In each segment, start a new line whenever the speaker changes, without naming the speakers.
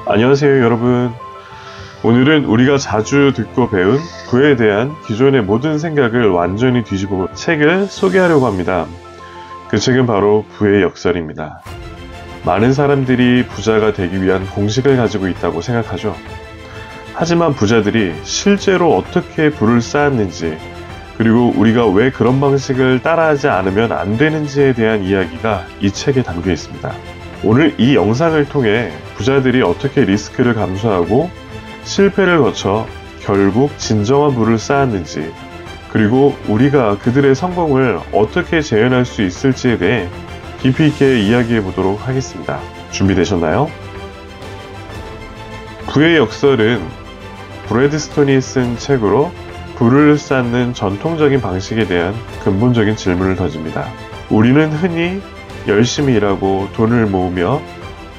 안녕하세요 여러분. 오늘은 우리가 자주 듣고 배운 부에 대한 기존의 모든 생각을 완전히 뒤집어 책을 소개하려고 합니다. 그 책은 바로 부의 역설입니다. 많은 사람들이 부자가 되기 위한 공식을 가지고 있다고 생각하죠. 하지만 부자들이 실제로 어떻게 부를 쌓았는지, 그리고 우리가 왜 그런 방식을 따라하지 않으면 안 되는지에 대한 이야기가 이 책에 담겨 있습니다. 오늘 이 영상을 통해 부자들이 어떻게 리스크를 감수하고 실패를 거쳐 결국 진정한 부를 쌓았는지, 그리고 우리가 그들의 성공을 어떻게 재현할 수 있을지에 대해 깊이 있게 이야기해 보도록 하겠습니다. 준비되셨나요? 부의 역설은 브래드스톤이 쓴 책으로 부를 쌓는 전통적인 방식에 대한 근본적인 질문을 던집니다. 우리는 흔히 열심히 일하고 돈을 모으며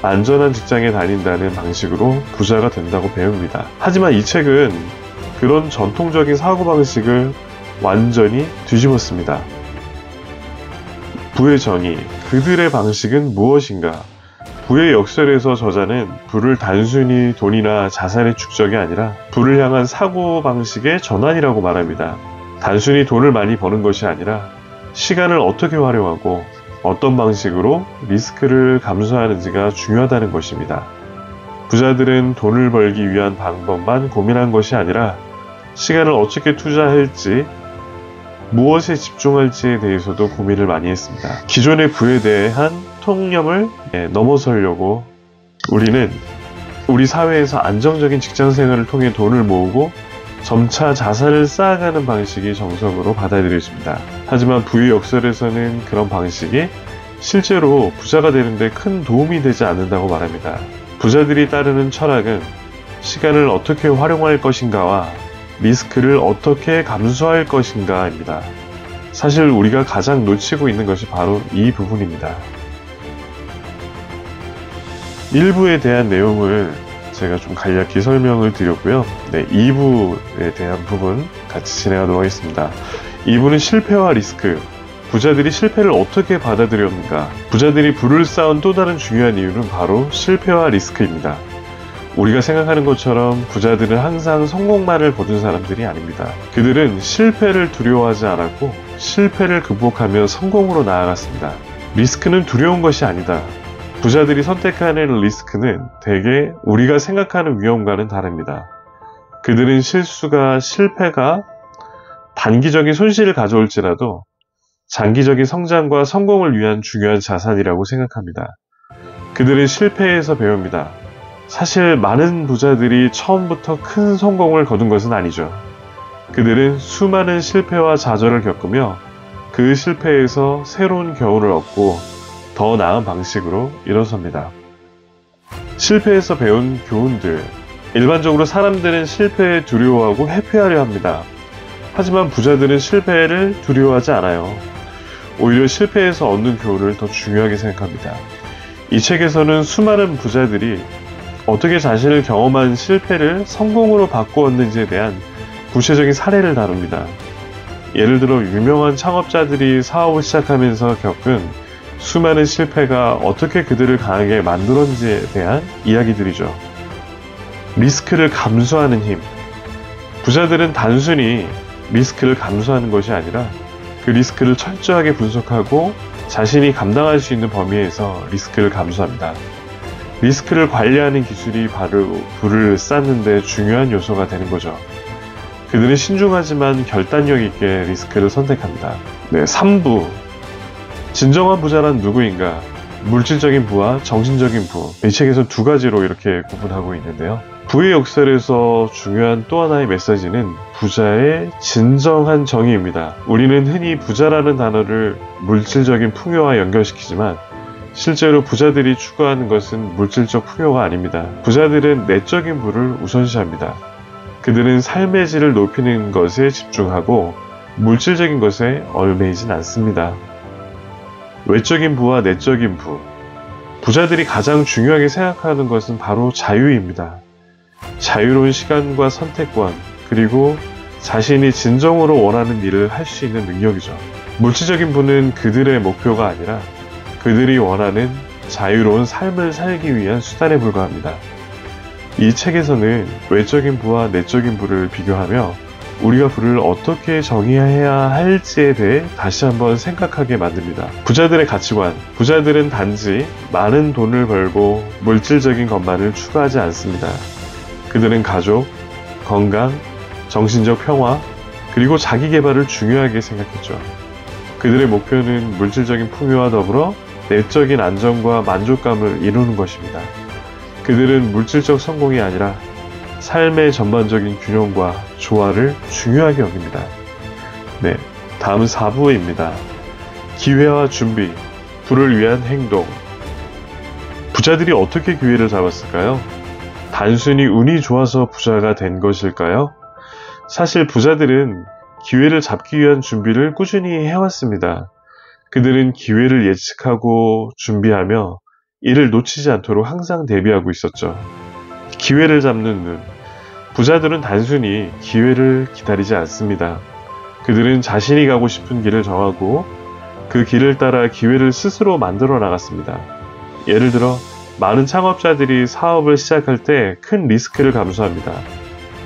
안전한 직장에 다닌다는 방식으로 부자가 된다고 배웁니다. 하지만 이 책은 그런 전통적인 사고방식을 완전히 뒤집었습니다. 부의 정의, 그들의 방식은 무엇인가? 부의 역설에서 저자는 부를 단순히 돈이나 자산의 축적이 아니라 부를 향한 사고방식의 전환이라고 말합니다. 단순히 돈을 많이 버는 것이 아니라 시간을 어떻게 활용하고 어떤 방식으로 리스크를 감수하는지가 중요하다는 것입니다. 부자들은 돈을 벌기 위한 방법만 고민한 것이 아니라 시간을 어떻게 투자할지, 무엇에 집중할지에 대해서도 고민을 많이 했습니다. 기존의 부에 대한 통념을 넘어서려고 우리는 우리 사회에서 안정적인 직장 생활을 통해 돈을 모으고 점차 자산을 쌓아가는 방식이 정석으로 받아들여집니다. 하지만 부의 역설에서는 그런 방식이 실제로 부자가 되는데 큰 도움이 되지 않는다고 말합니다. 부자들이 따르는 철학은 시간을 어떻게 활용할 것인가와 리스크를 어떻게 감수할 것인가입니다. 사실 우리가 가장 놓치고 있는 것이 바로 이 부분입니다. 1부에 대한 내용을 제가 좀 간략히 설명을 드렸고요. 2부에 대한 부분 같이 진행하도록 하겠습니다. 2부는 실패와 리스크, 부자들이 실패를 어떻게 받아들였는가. 부자들이 부를 쌓은 또 다른 중요한 이유는 바로 실패와 리스크입니다. 우리가 생각하는 것처럼 부자들은 항상 성공만을 거둔 사람들이 아닙니다. 그들은 실패를 두려워하지 않았고 실패를 극복하며 성공으로 나아갔습니다. 리스크는 두려운 것이 아니다. 부자들이 선택하는 리스크는 대개 우리가 생각하는 위험과는 다릅니다. 그들은 실패가 단기적인 손실을 가져올지라도 장기적인 성장과 성공을 위한 중요한 자산이라고 생각합니다. 그들은 실패에서 배웁니다. 사실 많은 부자들이 처음부터 큰 성공을 거둔 것은 아니죠. 그들은 수많은 실패와 좌절을 겪으며 그 실패에서 새로운 교훈을 얻고 더 나은 방식으로 일어섭니다. 실패에서 배운 교훈들. 일반적으로 사람들은 실패에 두려워하고 회피하려 합니다. 하지만 부자들은 실패를 두려워하지 않아요. 오히려 실패에서 얻는 교훈을 더 중요하게 생각합니다. 이 책에서는 수많은 부자들이 어떻게 자신을 경험한 실패를 성공으로 바꾸었는지에 대한 구체적인 사례를 다룹니다. 예를 들어 유명한 창업자들이 사업을 시작하면서 겪은 수많은 실패가 어떻게 그들을 강하게 만들었는지에 대한 이야기들이죠. 리스크를 감수하는 힘. 부자들은 단순히 리스크를 감수하는 것이 아니라 그 리스크를 철저하게 분석하고 자신이 감당할 수 있는 범위에서 리스크를 감수합니다. 리스크를 관리하는 기술이 바로 부를 쌓는 데 중요한 요소가 되는 거죠. 그들은 신중하지만 결단력 있게 리스크를 선택합니다. 3부. 진정한 부자란 누구인가? 물질적인 부와 정신적인 부. 이 책에서 두 가지로 이렇게 구분하고 있는데요. 부의 역설에서 중요한 또 하나의 메시지는 부자의 진정한 정의입니다. 우리는 흔히 부자라는 단어를 물질적인 풍요와 연결시키지만 실제로 부자들이 추구하는 것은 물질적 풍요가 아닙니다. 부자들은 내적인 부를 우선시합니다. 그들은 삶의 질을 높이는 것에 집중하고 물질적인 것에 얽매이진 않습니다. 외적인 부와 내적인 부. 부자들이 가장 중요하게 생각하는 것은 바로 자유입니다. 자유로운 시간과 선택권, 그리고 자신이 진정으로 원하는 일을 할 수 있는 능력이죠. 물질적인 부는 그들의 목표가 아니라 그들이 원하는 자유로운 삶을 살기 위한 수단에 불과합니다. 이 책에서는 외적인 부와 내적인 부를 비교하며 우리가 부를 어떻게 정의해야 할지에 대해 다시 한번 생각하게 만듭니다. 부자들의 가치관. 부자들은 단지 많은 돈을 벌고 물질적인 것만을 추구하지 않습니다. 그들은 가족, 건강, 정신적 평화, 그리고 자기 개발을 중요하게 생각했죠. 그들의 목표는 물질적인 풍요와 더불어 내적인 안정과 만족감을 이루는 것입니다. 그들은 물질적 성공이 아니라 삶의 전반적인 균형과 조화를 중요하게 여깁니다. 네, 다음 4부입니다. 기회와 준비, 부를 위한 행동. 부자들이 어떻게 기회를 잡았을까요? 단순히 운이 좋아서 부자가 된 것일까요? 사실 부자들은 기회를 잡기 위한 준비를 꾸준히 해왔습니다. 그들은 기회를 예측하고 준비하며 이를 놓치지 않도록 항상 대비하고 있었죠. 기회를 잡는 눈. 부자들은 단순히 기회를 기다리지 않습니다. 그들은 자신이 가고 싶은 길을 정하고 그 길을 따라 기회를 스스로 만들어 나갔습니다. 예를 들어 많은 창업자들이 사업을 시작할 때 큰 리스크를 감수합니다.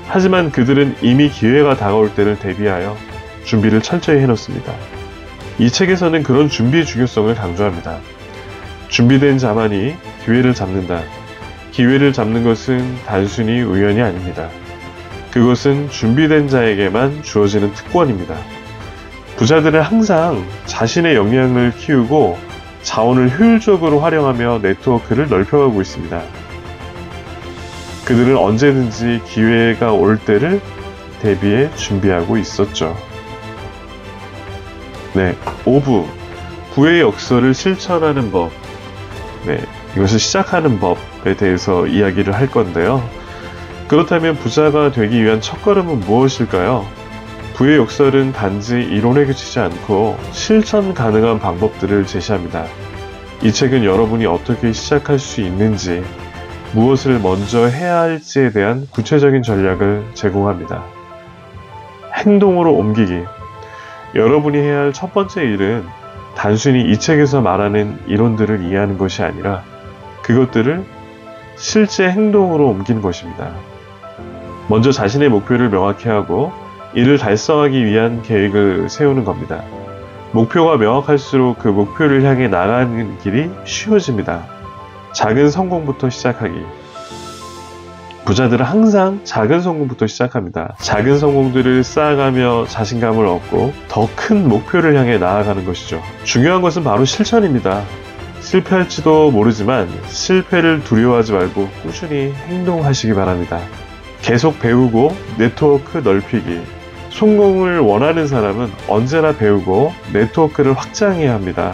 하지만 그들은 이미 기회가 다가올 때를 대비하여 준비를 철저히 해놓습니다. 이 책에서는 그런 준비의 중요성을 강조합니다. 준비된 자만이 기회를 잡는다. 기회를 잡는 것은 단순히 우연이 아닙니다. 그것은 준비된 자에게만 주어지는 특권입니다. 부자들은 항상 자신의 역량을 키우고 자원을 효율적으로 활용하며 네트워크를 넓혀가고 있습니다. 그들은 언제든지 기회가 올 때를 대비해 준비하고 있었죠. 네, 5부. 부의 역설을 실천하는 법. 네, 이것을 시작하는 법에 대해서 이야기를 할 건데요. 그렇다면 부자가 되기 위한 첫걸음은 무엇일까요? 부의 역설은 단지 이론에 그치지 않고 실천 가능한 방법들을 제시합니다. 이 책은 여러분이 어떻게 시작할 수 있는지, 무엇을 먼저 해야 할지에 대한 구체적인 전략을 제공합니다. 행동으로 옮기기. 여러분이 해야 할 첫 번째 일은 단순히 이 책에서 말하는 이론들을 이해하는 것이 아니라 그것들을 실제 행동으로 옮기는 것입니다. 먼저 자신의 목표를 명확히 하고 이를 달성하기 위한 계획을 세우는 겁니다. 목표가 명확할수록 그 목표를 향해 나가는 길이 쉬워집니다. 작은 성공부터 시작하기. 부자들은 항상 작은 성공부터 시작합니다. 작은 성공들을 쌓아가며 자신감을 얻고 더 큰 목표를 향해 나아가는 것이죠. 중요한 것은 바로 실천입니다. 실패할지도 모르지만 실패를 두려워하지 말고 꾸준히 행동하시기 바랍니다. 계속 배우고 네트워크 넓히기. 성공을 원하는 사람은 언제나 배우고 네트워크를 확장해야 합니다.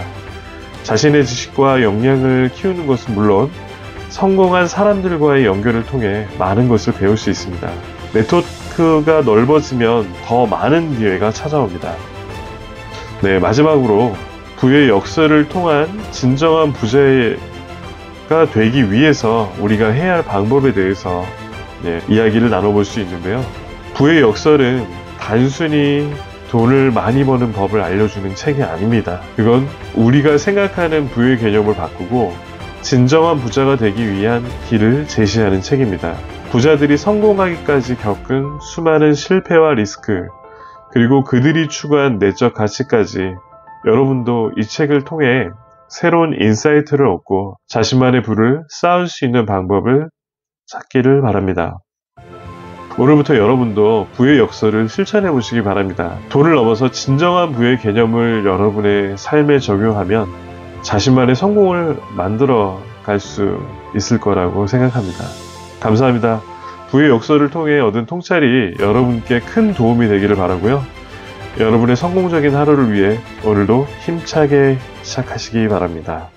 자신의 지식과 역량을 키우는 것은 물론 성공한 사람들과의 연결을 통해 많은 것을 배울 수 있습니다. 네트워크가 넓어지면 더 많은 기회가 찾아옵니다. 네, 마지막으로 부의 역설을 통한 진정한 부자가 되기 위해서 우리가 해야 할 방법에 대해서 이야기를 나눠볼 수 있는데요. 부의 역설은 단순히 돈을 많이 버는 법을 알려주는 책이 아닙니다. 그건 우리가 생각하는 부의 개념을 바꾸고 진정한 부자가 되기 위한 길을 제시하는 책입니다. 부자들이 성공하기까지 겪은 수많은 실패와 리스크, 그리고 그들이 추구한 내적 가치까지 여러분도 이 책을 통해 새로운 인사이트를 얻고 자신만의 부를 쌓을 수 있는 방법을 찾기를 바랍니다. 오늘부터 여러분도 부의 역설을 실천해 보시기 바랍니다. 돈을 넘어서 진정한 부의 개념을 여러분의 삶에 적용하면 자신만의 성공을 만들어 갈 수 있을 거라고 생각합니다. 감사합니다. 부의 역설을 통해 얻은 통찰이 여러분께 큰 도움이 되기를 바라고요. 여러분의 성공적인 하루를 위해 오늘도 힘차게 시작하시기 바랍니다.